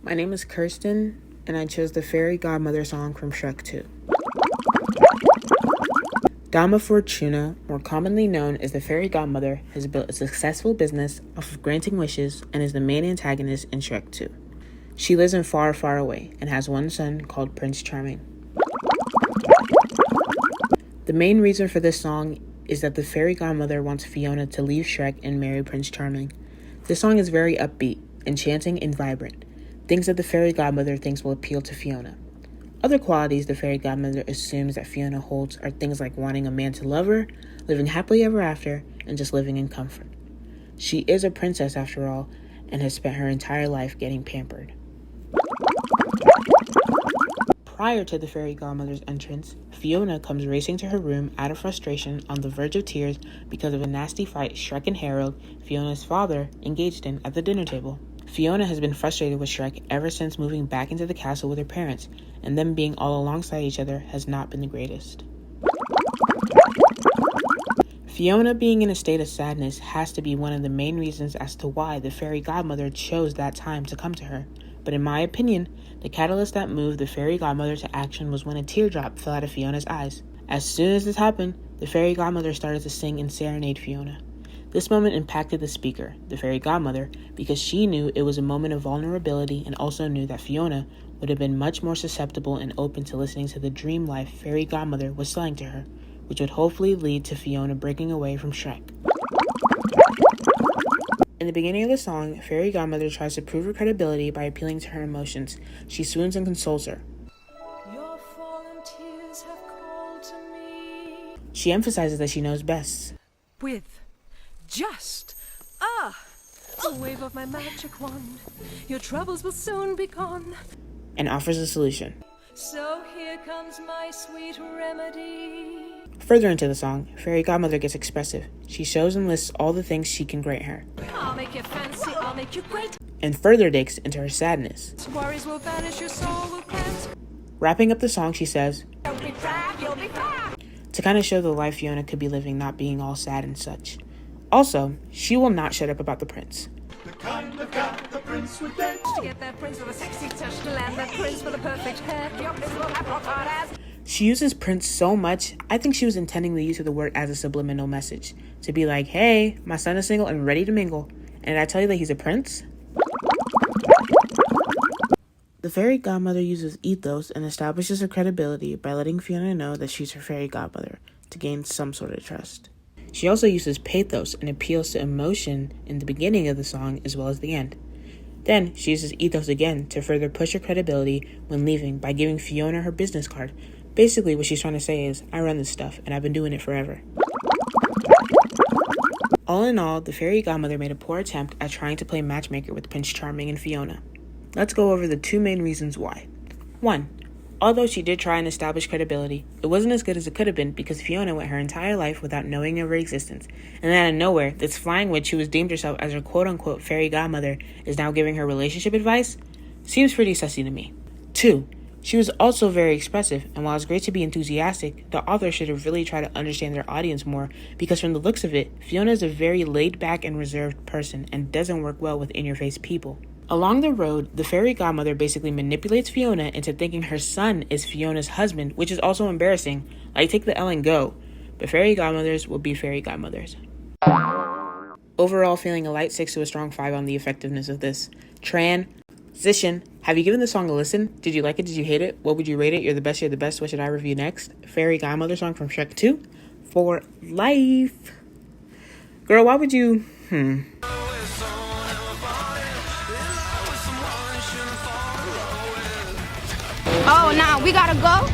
My name is Kirsten, and I chose the Fairy Godmother song from Shrek 2. Dama Fortuna, more commonly known as the Fairy Godmother, has built a successful business off of granting wishes and is the main antagonist in Shrek 2. She lives in far, far away and has one son called Prince Charming. The main reason for this song is that the Fairy Godmother wants Fiona to leave Shrek and marry Prince Charming. This song is very upbeat, enchanting, and vibrant, things that the Fairy Godmother thinks will appeal to Fiona. Other qualities the Fairy Godmother assumes that Fiona holds are things like wanting a man to love her, living happily ever after, and just living in comfort. She is a princess after all, and has spent her entire life getting pampered. Prior to the Fairy Godmother's entrance, Fiona comes racing to her room out of frustration on the verge of tears because of a nasty fight Shrek and Harold, Fiona's father, engaged in at the dinner table. Fiona has been frustrated with Shrek ever since moving back into the castle with her parents, and them being all alongside each other has not been the greatest. Fiona being in a state of sadness has to be one of the main reasons as to why the Fairy Godmother chose that time to come to her, but in my opinion, the catalyst that moved the Fairy Godmother to action was when a teardrop fell out of Fiona's eyes. As soon as this happened, the Fairy Godmother started to sing and serenade Fiona. This moment impacted the speaker, the Fairy Godmother, because she knew it was a moment of vulnerability and also knew that Fiona would have been much more susceptible and open to listening to the dream life Fairy Godmother was selling to her, which would hopefully lead to Fiona breaking away from Shrek. In the beginning of the song, Fairy Godmother tries to prove her credibility by appealing to her emotions. She swoons and consoles her. Your fallen tears have called to me. She emphasizes that she knows best. With just a wave of my magic wand, your troubles will soon be gone. And offers a solution. So here comes my sweet remedy. Further into the song, Fairy Godmother gets expressive. She shows and lists all the things she can grant her. I'll make you fancy, I'll make you great. And further digs into her sadness. Worries will vanish, your soul will cleanse. Wrapping up the song, she says, You'll be proud, you'll be proud. to kind of show the life Fiona could be living, not being all sad and such. Also, she will not shut up about the prince. The kind of guy the prince would date. To get that prince with a sexy touch, to land that prince with a perfect hair. Your prince will have rock hard ass. She uses prince so much, I think she was intending the use of the word as a subliminal message. To be like, hey, my son is single and ready to mingle. And did I tell you that he's a prince? The Fairy Godmother uses ethos and establishes her credibility by letting Fiona know that she's her Fairy Godmother to gain some sort of trust. She also uses pathos and appeals to emotion in the beginning of the song as well as the end. Then she uses ethos again to further push her credibility when leaving by giving Fiona her business card. Basically what she's trying to say is, I run this stuff and I've been doing it forever. All in all, the Fairy Godmother made a poor attempt at trying to play matchmaker with Prince Charming and Fiona. Let's go over the two main reasons why. 1. Although she did try and establish credibility, it wasn't as good as it could have been because Fiona went her entire life without knowing of her existence. And then out of nowhere, this flying witch who has deemed herself as her quote-unquote fairy godmother is now giving her relationship advice? Seems pretty sussy to me. 2. She was also very expressive, and while it's great to be enthusiastic, the author should have really tried to understand their audience more because from the looks of it, Fiona is a very laid-back and reserved person and doesn't work well with in-your-face people. Along the road, the Fairy Godmother basically manipulates Fiona into thinking her son is Fiona's husband, which is also embarrassing. Like, take the L and go. But Fairy Godmothers will be Fairy Godmothers. Overall, feeling a light 6 to a strong 5 on the effectiveness of this. Transition. Have you given the song a listen? Did you like it? Did you hate it? What would you rate it? You're the best, you're the best. What should I review next? Fairy Godmother song from Shrek 2 for life. Girl, why would you... Oh, now we gotta go?